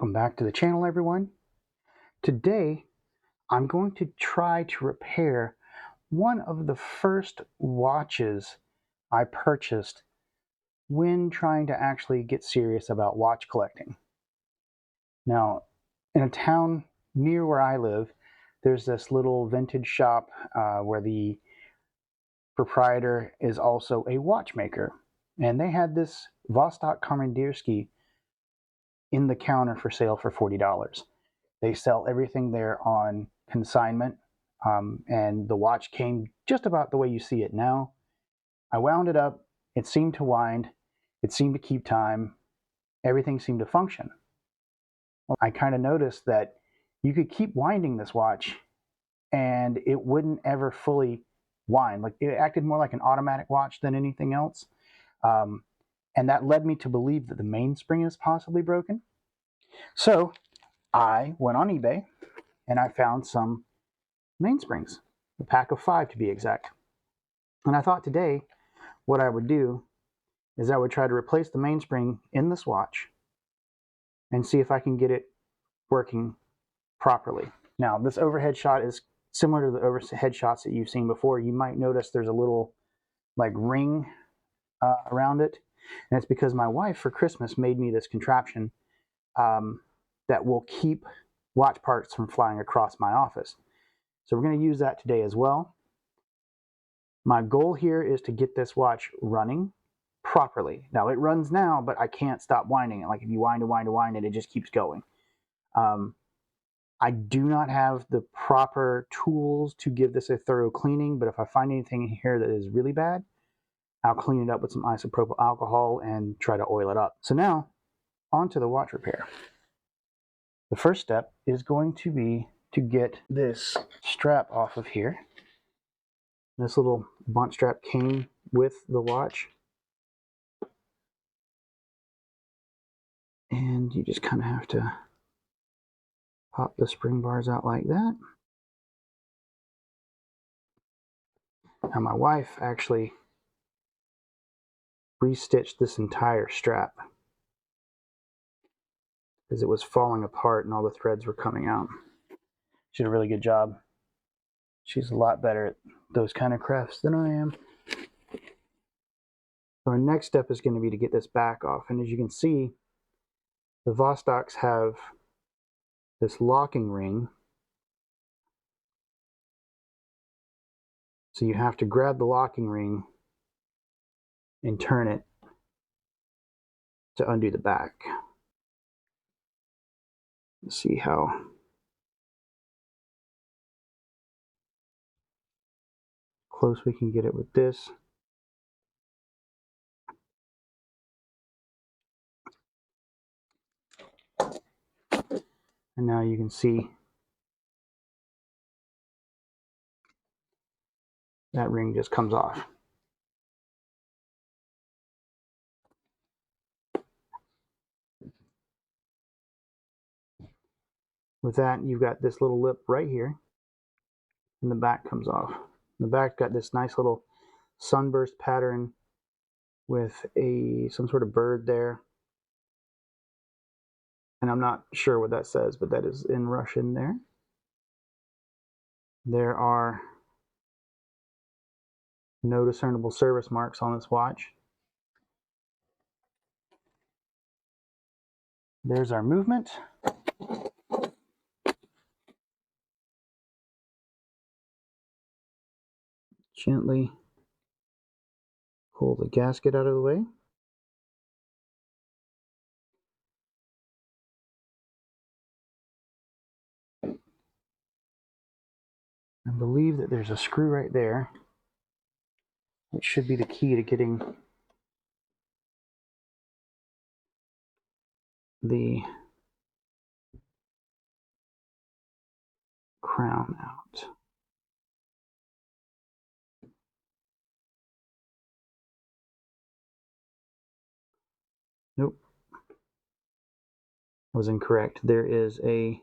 Welcome back to the channel, everyone. Today, I'm going to try to repair one of the first watches I purchased when trying to actually get serious about watch collecting. Now, in a town near where I live, there's this little vintage shop where the proprietor is also a watchmaker. And they had this Vostok Komandirskie in the counter for sale for $40. They sell everything there on consignment, and the watch came just about the way you see it now. I wound it up. It seemed to wind. It seemed to keep time. Everything seemed to function. Well, I kind of noticed that you could keep winding this watch and it wouldn't ever fully wind. Like, it acted more like an automatic watch than anything else. And that led me to believe that the mainspring is possibly broken. So I went on eBay and I found some mainsprings, a pack of 5 to be exact. And I thought today what I would do is I would try to replace the mainspring in this watch and see if I can get it working properly. Now, this overhead shot is similar to the overhead shots that you've seen before. You might notice there's a little like ring around it, and it's because my wife for Christmas made me this contraption that will keep watch parts from flying across my office. So we're going to use that today as well. My goal here is to get this watch running properly. Now, it runs now, but I can't stop winding it. Like, if you wind and wind and wind it, it just keeps going. I do not have the proper tools to give this a thorough cleaning, but if I find anything in here that is really bad, I'll clean it up with some isopropyl alcohol and try to oil it up. So now, on to the watch repair. The first step is going to be to get this strap off of here. This little bunt strap came with the watch. And you just kind of have to pop the spring bars out like that. Now, my wife actually restitched this entire strap because it was falling apart and all the threads were coming out. She did a really good job. She's a lot better at those kind of crafts than I am. So our next step is going to be to get this back off. And as you can see, the Vostoks have this locking ring. So you have to grab the locking ring and turn it to undo the back. Let's see how close we can get it with this. And now you can see that ring just comes off. With that, you've got this little lip right here, and the back comes off. The back got this nice little sunburst pattern with some sort of bird there. And I'm not sure what that says, but that is in Russian there. There are no discernible service marks on this watch. There's our movement. Gently pull the gasket out of the way. I believe that there's a screw right there, which should be the key to getting the crown out. Nope. I was incorrect. There is a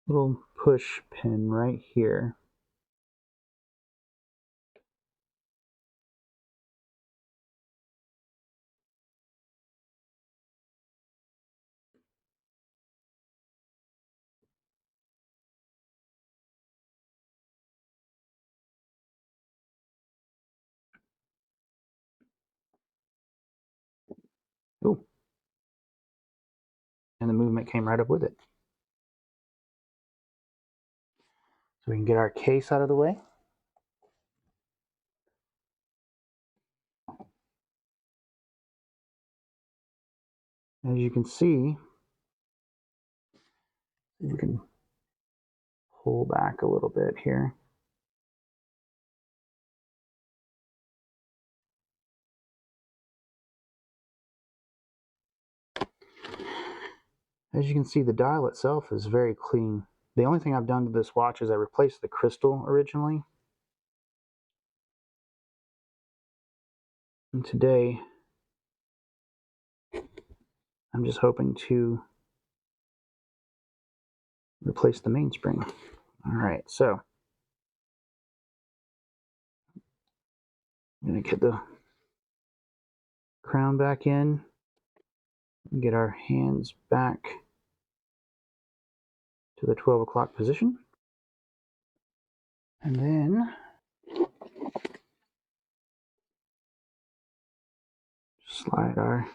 little push pin right here. and the movement came right up with it. So we can get our case out of the way. As you can see, you can pull back a little bit here. As you can see, the dial itself is very clean. The only thing I've done to this watch is I replaced the crystal originally. And today, I'm just hoping to replace the mainspring. All right, so I'm going to get the crown back in, get our hands back to the 12 o'clock position, and then slide our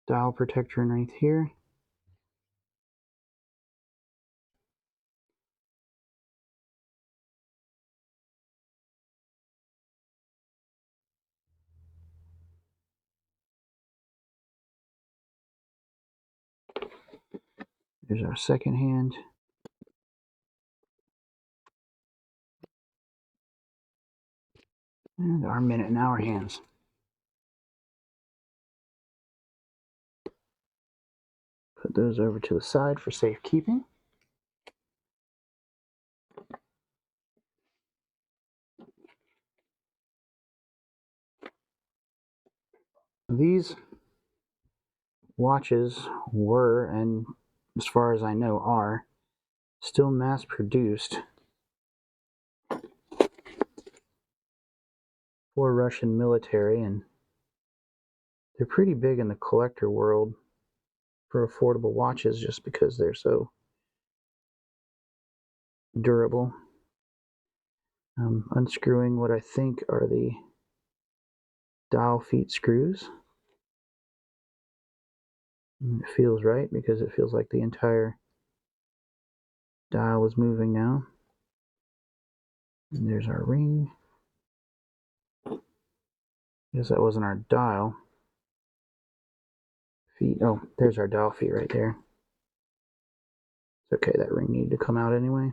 dial protector underneath here. There's our second hand. And our minute and hour hands. Put those over to the side for safekeeping. These watches were, and as far as I know are, still mass produced for Russian military, and they're pretty big in the collector world for affordable watches just because they're so durable. Unscrewing what I think are the dial feet screws. It feels right because it feels like the entire dial is moving now. And there's our ring. I guess that wasn't our dial feet. Oh, there's our dial feet right there. It's okay, that ring needed to come out anyway.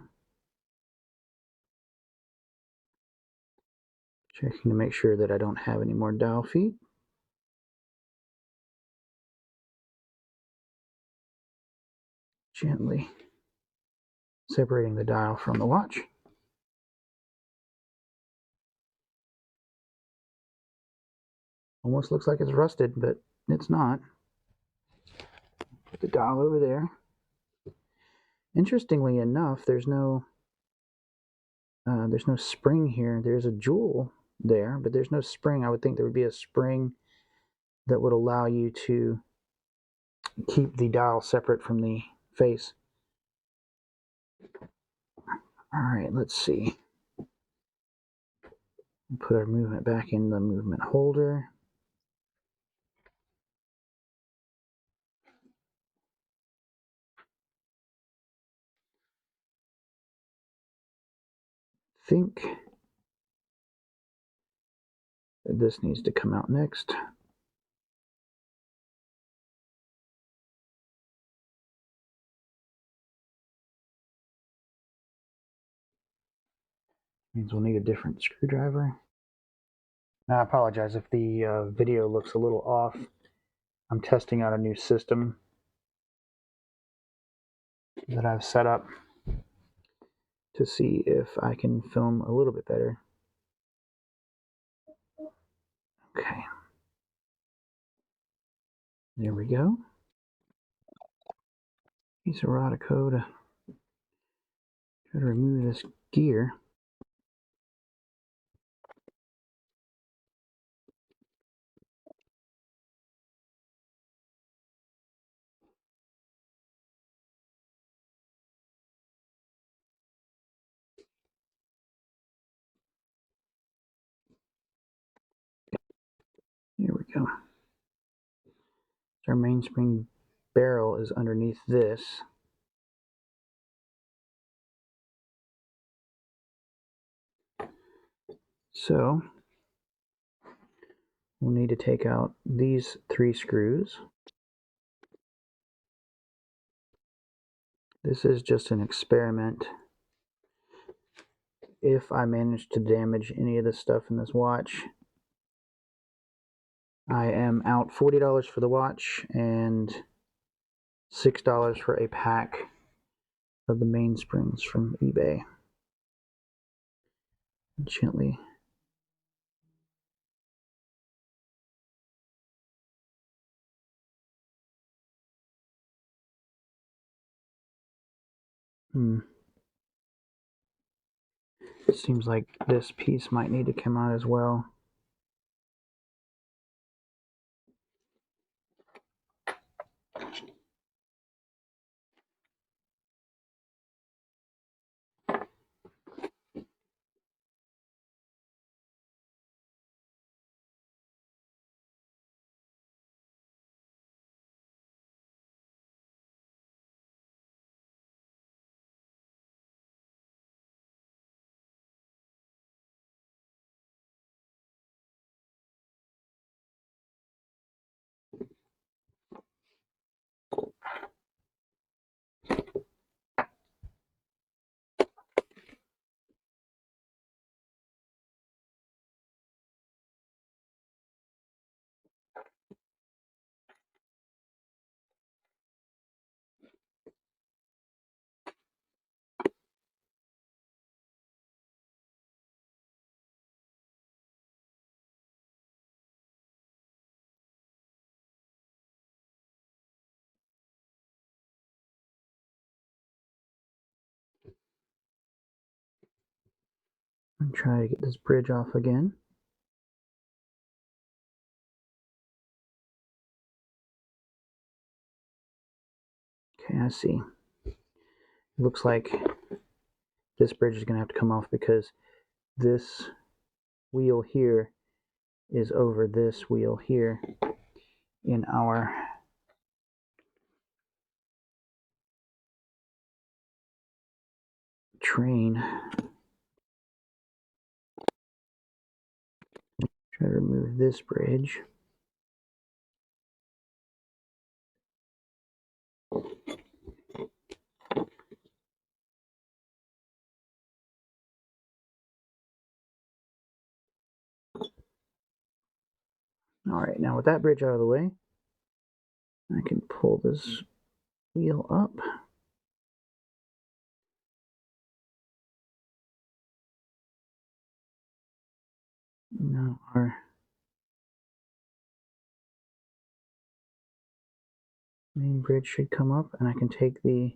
Checking to make sure that I don't have any more dial feet. Gently separating the dial from the watch. Almost looks like it's rusted, but it's not. Put the dial over there. Interestingly enough, there's no spring here. There's a jewel there, but there's no spring. I would think there would be a spring that would allow you to keep the dial separate from the face. All right, let's see. Put our movement back in the movement holder. Think that this needs to come out next. Means we'll need a different screwdriver. Now, I apologize if the video looks a little off. I'm testing out a new system that I've set up to see if I can film a little bit better. Okay. There we go. Piece of Rodico to try to remove this gear. There we go. Our mainspring barrel is underneath this. So we'll need to take out these 3 screws. This is just an experiment. If I manage to damage any of the stuff in this watch, I am out $40 for the watch and $6 for a pack of the mainsprings from eBay. Gently. It seems like this piece might need to come out as well. And try to get this bridge off again. Okay, I see. It looks like this bridge is going to have to come off because this wheel here is over this wheel here in our train. Try to remove this bridge. Alright, now with that bridge out of the way, I can pull this wheel up. Now our main bridge should come up, and I can take the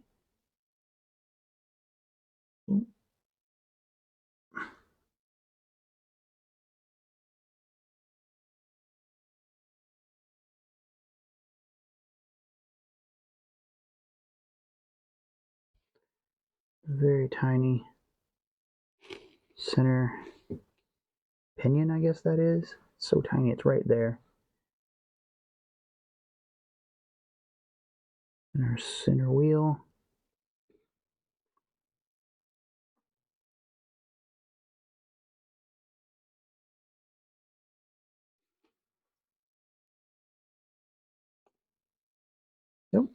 very tiny center pinion, I guess that is. It's so tiny, it's right there. And our center wheel. Nope.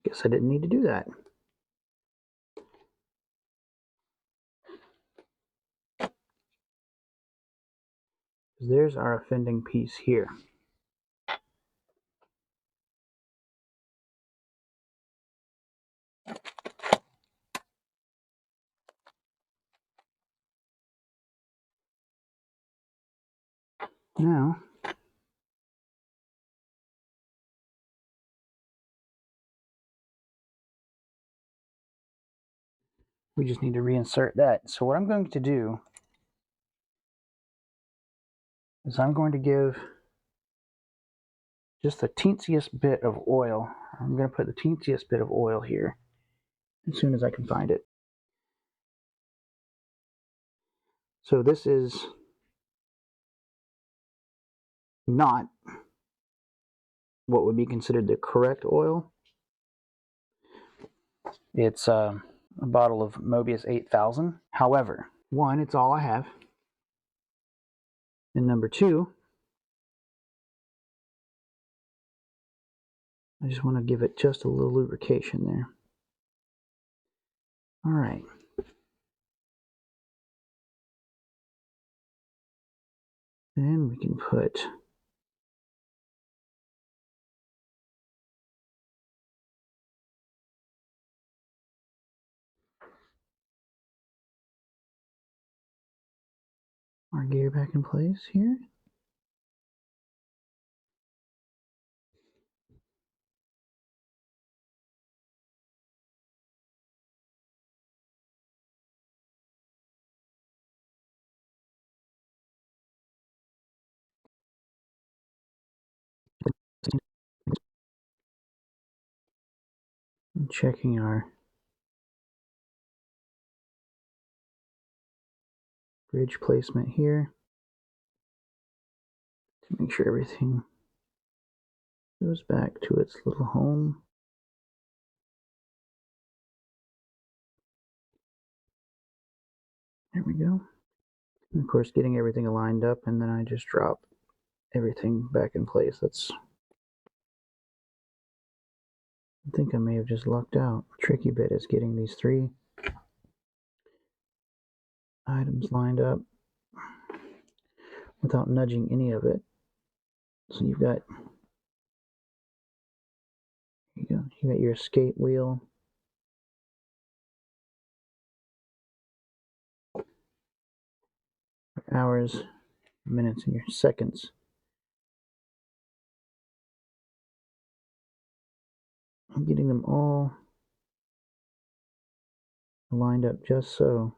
Guess I didn't need to do that. There's our offending piece here. Now, we just need to reinsert that. So what I'm going to do is I'm going to give just the teensiest bit of oil. I'm going to put the teensiest bit of oil here as soon as I can find it. So this is not what would be considered the correct oil. It's a bottle of Mobius 8000. However, one, it's all I have. And number two, I just want to give it just a little lubrication there. All right. Then we can put our gear back in place here. And checking our bridge placement here to make sure everything goes back to its little home. There we go. And of course, getting everything lined up, and then I just drop everything back in place. I think I may have just lucked out. The tricky bit is getting these three items lined up without nudging any of it. So you got your escape wheel. Hours, minutes, and your seconds. I'm getting them all lined up just so.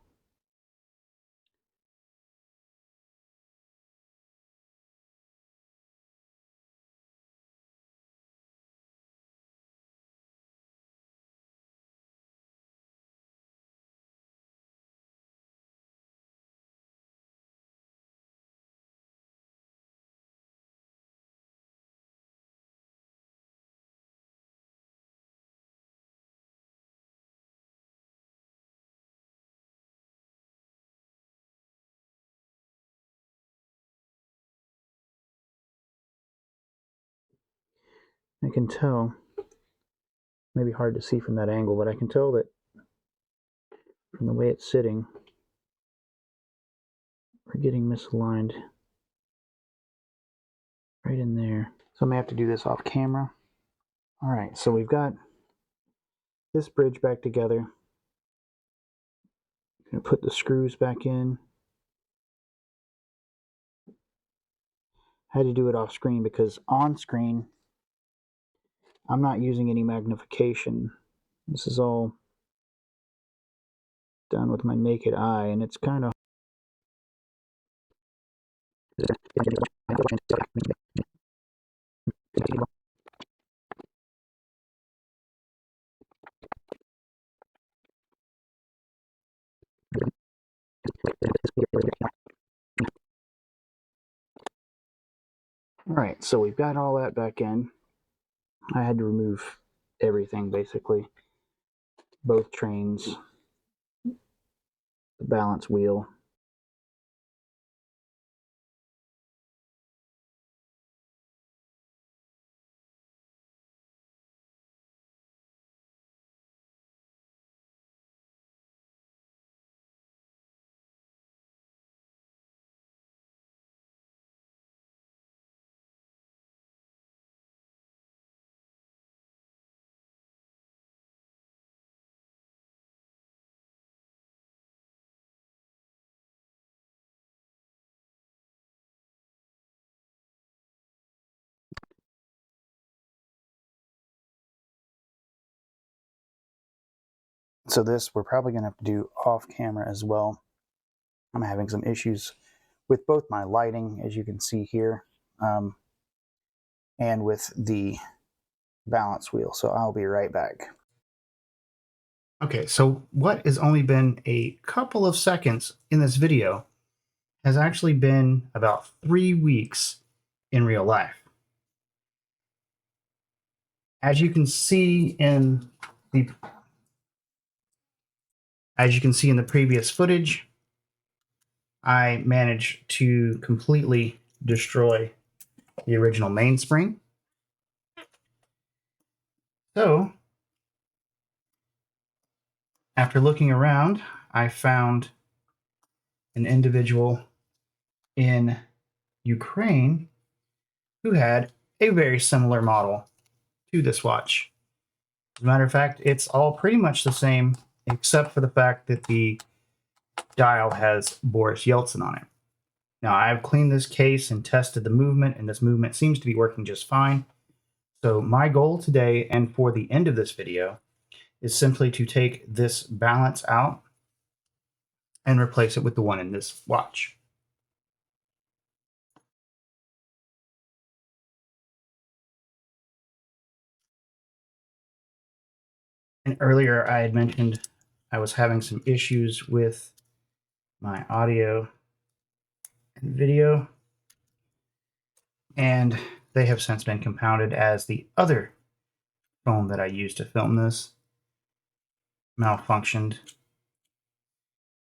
I can tell, maybe hard to see from that angle, but I can tell that from the way it's sitting, we're getting misaligned right in there. So I may have to do this off camera. All right, so we've got this bridge back together. I'm going to put the screws back in. I had to do it off screen because on screen, I'm not using any magnification. This is all done with my naked eye, and it's kind of all right, so we've got all that back in. I had to remove everything basically. Both trains, the balance wheel. So this we're probably going to have to do off camera as well. I'm having some issues with both my lighting, as you can see here, and with the balance wheel. So I'll be right back. Okay, so what has only been a couple of seconds in this video has actually been about 3 weeks in real life. As you can see in the previous footage, I managed to completely destroy the original mainspring. So, after looking around, I found an individual in Ukraine who had a very similar model to this watch. As a matter of fact, it's all pretty much the same, except for the fact that the dial has Boris Yeltsin on it. Now, I've cleaned this case and tested the movement, and this movement seems to be working just fine. So my goal today and for the end of this video is simply to take this balance out and replace it with the one in this watch. And earlier I had mentioned I was having some issues with my audio and video, and they have since been compounded as the other phone that I used to film this malfunctioned.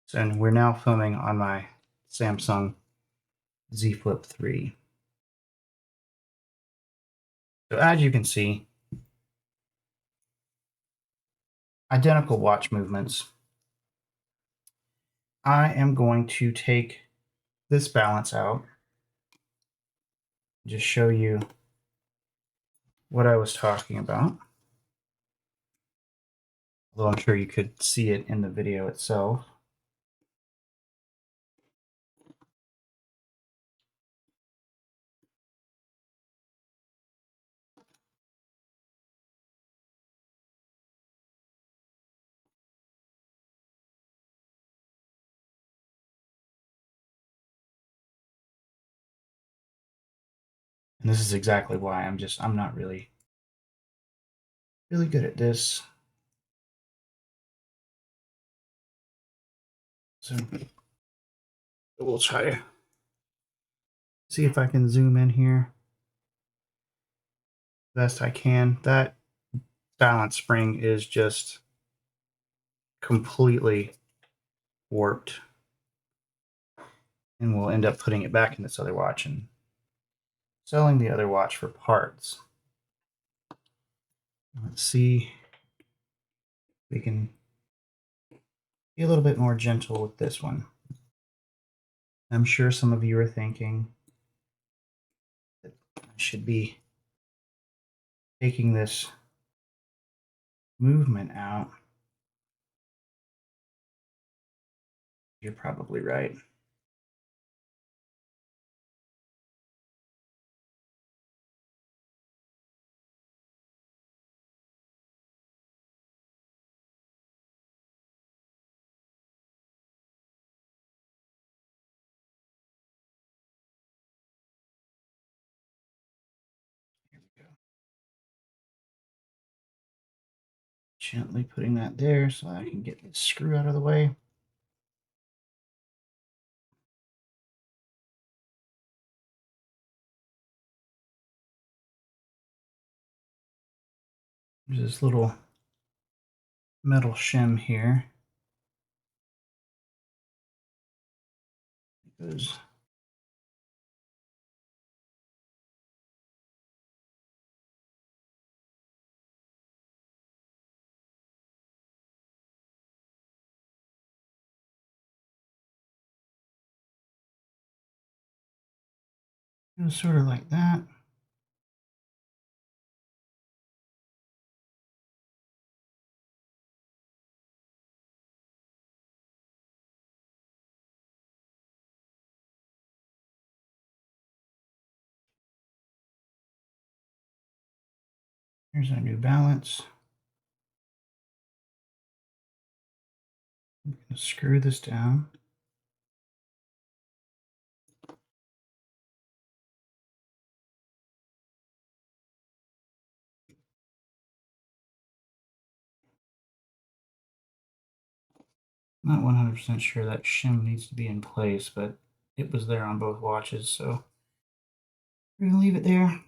So we're now filming on my Samsung Z Flip 3. So as you can see, identical watch movements. I am going to take this balance out, just show you what I was talking about. Although I'm sure you could see it in the video itself. And this is exactly why I'm not really good at this. So we'll try to see if I can zoom in here best I can. That balance spring is just completely warped. And we'll end up putting it back in this other watch and selling the other watch for parts. Let's see if we can be a little bit more gentle with this one. I'm sure some of you are thinking that I should be taking this movement out. You're probably right. Here we go. Gently putting that there so I can get this screw out of the way. There's this little metal shim here. It goes sort of like that. Here's our new balance. I'm going to screw this down. Not 100% sure that shim needs to be in place, but it was there on both watches, so we're going to leave it there.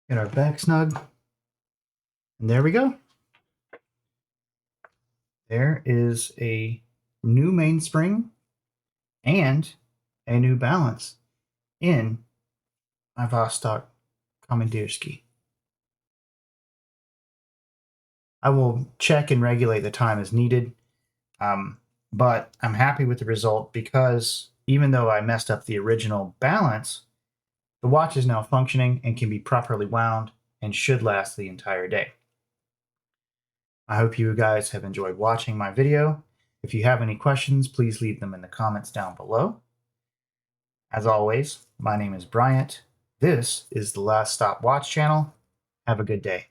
Get our back snug. And there we go. There is a new mainspring and a new balance in my Vostok Komandirskie. I will check and regulate the time as needed, but I'm happy with the result because even though I messed up the original balance, the watch is now functioning and can be properly wound and should last the entire day. I hope you guys have enjoyed watching my video. If you have any questions, please leave them in the comments down below. As always, my name is Bryant. This is the Last Stop Watch channel. Have a good day.